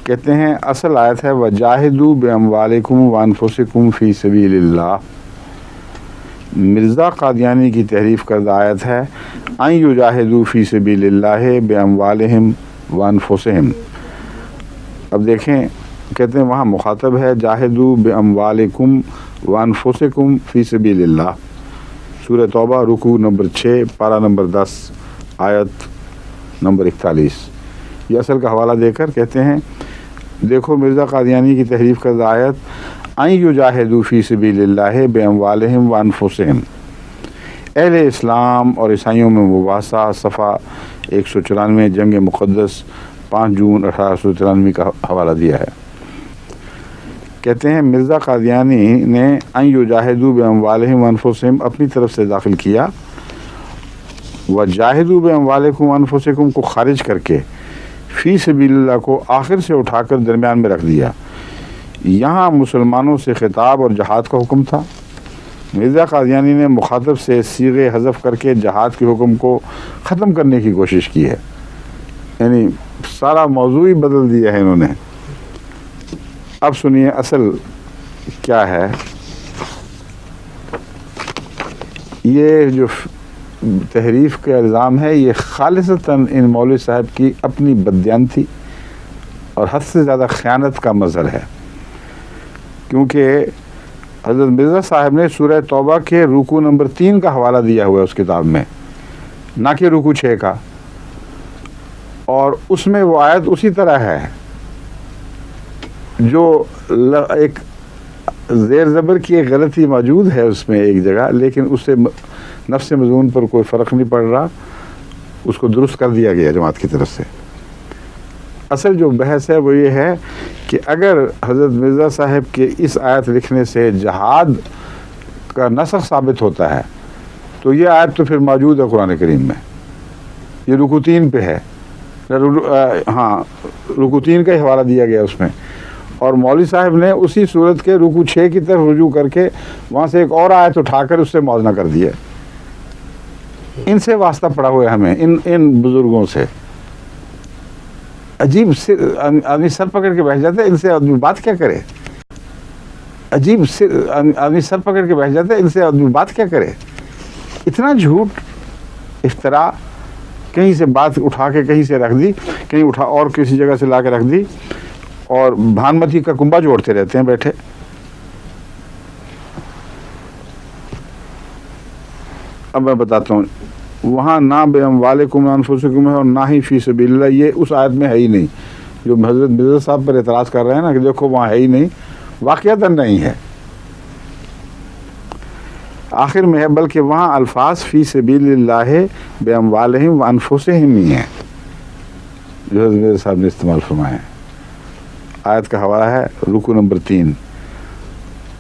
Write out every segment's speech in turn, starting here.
کہتے ہیں اصل آیت ہے وجاہدوا باموالکم وانفسکم فی سبیل اللہ. مرزا قادیانی کی تحریف کردہ آیت ہے ان یجاہدوا فی سبیل اللہ باموالہم وانفسہم. اب دیکھیں کہتے ہیں وہاں مخاطب ہے جاہدوا باموالکم وانفسکم فی سبیل اللہ. سورہ توبہ رکوع نمبر 6 پارہ نمبر 10 آیت نمبر 41. یہ اصل کا حوالہ دے کر کہتے ہیں دیکھو مرزا قادیانی کی تحریف کردہ آیت ان یجاہدوا فی سبیل اللہ باموالہم وانفسہم. اہل اسلام اور عیسائیوں میں مباحثہ صفحہ 194 جنگ مقدس 5 جون 1893 کا حوالہ دیا ہے. کہتے ہیں مرزا قادیانی نے ان یجاہدوا باموالہم وانفسہم اپنی طرف سے داخل کیا، وجاہدوا باموالکم وانفسکم کو خارج کر کے فی سبیل اللہ کو آخر سے اٹھا کر درمیان میں رکھ دیا. یہاں مسلمانوں سے خطاب اور جہاد کا حکم تھا. مرزا قادیانی نے مخاطب سے صیغے حذف کر کے جہاد کے حکم کو ختم کرنے کی کوشش کی ہے، یعنی سارا موضوع ہی بدل دیا ہے انہوں نے. اب سنیے اصل کیا ہے. یہ جو تحریف کا الزام ہے یہ خالصتاً ان مولوی صاحب کی اپنی بددیانتی اور حد سے زیادہ خیانت کا مظہر ہے، کیونکہ حضرت مرزا صاحب نے سورہ توبہ کے رکوع نمبر 3 کا حوالہ دیا ہوا ہے اس کتاب میں، نہ کہ رکوع 6 کا، اور اس میں وہ آیت اسی طرح ہے جو ایک زیر زبر کی ایک غلطی موجود ہے اس میں ایک جگہ، لیکن اس سے نفس مضمون پر کوئی فرق نہیں پڑ رہا، اس کو درست کر دیا گیا جماعت کی طرف سے. اصل جو بحث ہے وہ یہ ہے کہ اگر حضرت مرزا صاحب کے اس آیت لکھنے سے جہاد کا نسخ ثابت ہوتا ہے تو یہ آیت تو پھر موجود ہے قرآن کریم میں، یہ رکوع 3 پہ ہے. ہاں رکوع 3 کا ہی حوالہ دیا گیا اس میں، اور مولوی صاحب نے اسی صورت کے رکوع 6 کی طرف رجوع کر کے وہاں سے ایک اور آیت اٹھا کر اس سے موازنہ کر دیا. ان سے واسطہ پڑا ہوا ہے ہمیں، ان بزرگوں سے. عجیب سے آدمی سر پکڑ کے بیٹھ جاتا ہے، ان سے آدمی بات کیا کرے. عجیب سے آدمی سر پکڑ کے بیٹھ جاتا ہے، ان سے آدمی بات کیا کرے. اتنا جھوٹ افترا، کہیں سے بات اٹھا کے کہیں سے رکھ دی، کہیں اٹھا اور کسی جگہ سے لا کے رکھ دی، اور بھانمتی کا کنبا جوڑتے رہتے ہیں بیٹھے. اب میں بتاتا ہوں، وہاں نہ باموالکم وانفسکم ہے اور نہ ہی فی سبیل اللہ، یہ اس آیت میں ہے ہی نہیں. جو حضرت مرزا صاحب پر اعتراض کر رہے ہیں نا کہ دیکھو وہاں ہے ہی نہیں، واقعتاً نہیں ہے. آخر میں ہے بلکہ وہاں الفاظ فی سبیل اللہ باموالہم وانفسہم ہی ہیں جو حضرت مرزا صاحب نے استعمال فرمائے ہیں. آیت کا حوالہ ہے رکوع نمبر 3،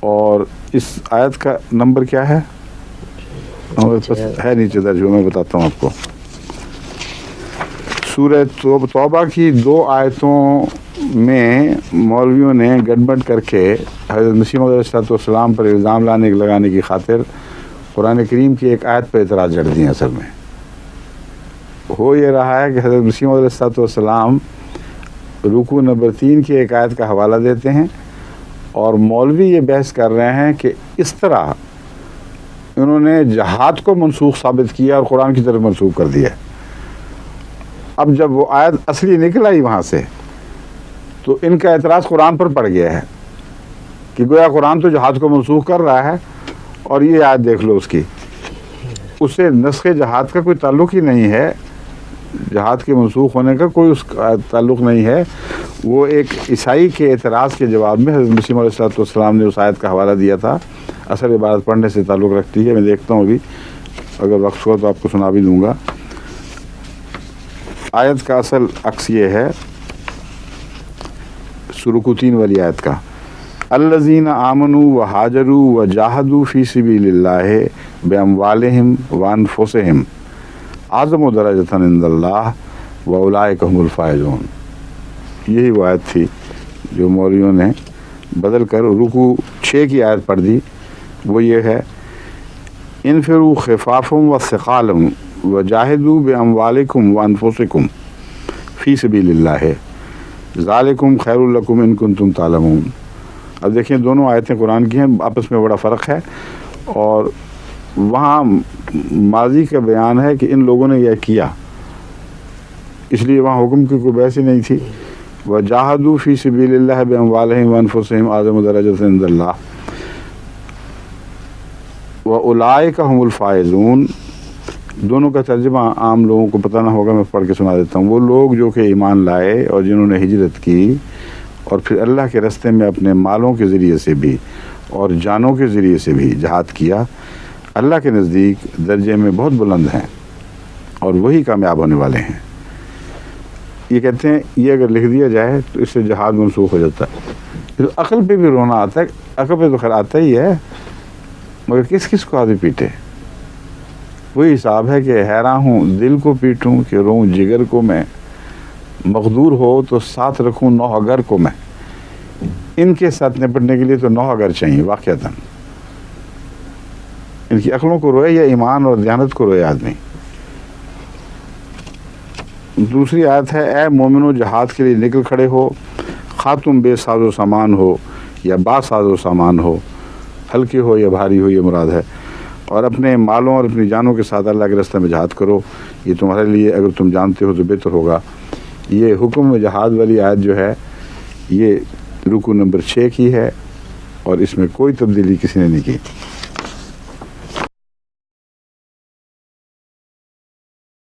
اور اس آیت کا نمبر کیا ہے ہے نیچے درج ہو، میں بتاتا ہوں آپ کو. سورہ توبہ کی 2 آیتوں میں مولویوں نے گڑبڑ کر کے حضرت مسیح موعود علیہ السلام پر الزام لگانے کی خاطر قرآن کریم کی ایک آیت پر اعتراض جڑ دیا. اصل میں ہو یہ رہا ہے کہ حضرت مسیح موعود علیہ السلام رکوع نمبر 3 کی ایک آیت کا حوالہ دیتے ہیں، اور مولوی یہ بحث کر رہے ہیں کہ اس طرح انہوں نے جہاد کو منسوخ ثابت کیا اور قرآن کی طرف منسوخ کر دیا. اب جب وہ آیت اصلی نکل آئی وہاں سے تو ان کا اعتراض قرآن پر پڑ گیا ہے کہ گویا قرآن تو جہاد کو منسوخ کر رہا ہے، اور یہ آیت دیکھ لو اس کی، اس سے نسخ جہاد کا کوئی تعلق ہی نہیں ہے، جہاد کے منسوخ ہونے کا کوئی اس کا تعلق نہیں ہے. وہ ایک عیسائی کے اعتراض کے جواب میں حضرت مسیح علیہ السلام نے اس آیت کا حوالہ دیا تھا. اصل عبارت پڑھنے سے تعلق رکھتی ہے، میں دیکھتا ہوں ابھی اگر وقت ہوا تو آپ کو سنا بھی دوں گا. آیت کا اصل عکس یہ ہے رکوع 3 والی آیت کا، الذین آمنوا وہاجروا وجاہدوا فی سبیل اللہ باموالہم وانفسہم اعظم درجۃ عند اللہ واولئک هم الفائزون. یہی وہ آیت تھی جو مولویوں نے بدل کر رکوع 6 کی آیت پڑھ دی. وہ یہ ہے انفروا خفافا وثقالا وجاہدوا باموالکم وانفسکم فی سبیل اللہ ذالکم خیر لکم ان کنتم تعلمون۔ اب دیکھیں دونوں آیتیں قرآن کی ہیں، آپس میں بڑا فرق ہے، اور وہاں ماضی کا بیان ہے کہ ان لوگوں نے یہ کیا، اس لیے وہاں حکم کی کوئی بحث ہی نہیں تھی۔ وجاہدوا فی سبیل اللہ باموالہم وانفسہم اعظم درجۃ عند اللہ واولئک ھم الفائزون۔ دونوں کا ترجمہ عام لوگوں کو پتہ نہ ہوگا، میں پڑھ کے سنا دیتا ہوں۔ وہ لوگ جو کہ ایمان لائے اور جنہوں نے ہجرت کی اور پھر اللہ کے راستے میں اپنے مالوں کے ذریعے سے بھی اور جانوں کے ذریعے سے بھی جہاد کیا، اللہ کے نزدیک درجے میں بہت بلند ہیں اور وہی کامیاب ہونے والے ہیں۔ یہ کہتے ہیں یہ اگر لکھ دیا جائے تو اس سے جہاد منسوخ ہو جاتا ہے۔ تو عقل پہ بھی رونا آتا ہے، عقل پہ تو خیر آتا ہی ہے، مگر کس کس کو آدمی پیٹے؟ وہی حساب ہے کہ حیران ہوں دل کو پیٹوں کہ روں جگر کو میں، مقدور ہو تو ساتھ رکھوں نوح اگر کو میں۔ ان کے ساتھ نپٹنے کے لیے تو نوح اگر چاہیے واقعتاً۔ ان کی عقلوں کو روئے یا ایمان اور دیانت کو روئے آدمی۔ دوسری آیت ہے اے مومنو جہاد کے لیے نکل کھڑے ہو، خواہ تم بے ساز و سامان ہو یا با ساز و سامان ہو، ہلکے ہو یا بھاری ہو، یہ مراد ہے، اور اپنے مالوں اور اپنی جانوں کے ساتھ اللہ کے راستے میں جہاد کرو، یہ تمہارے لیے اگر تم جانتے ہو تو بہتر ہوگا۔ یہ حکم جہاد والی آیت جو ہے یہ رکوع نمبر 6 کی ہے، اور اس میں کوئی تبدیلی کسی نے نہیں کی۔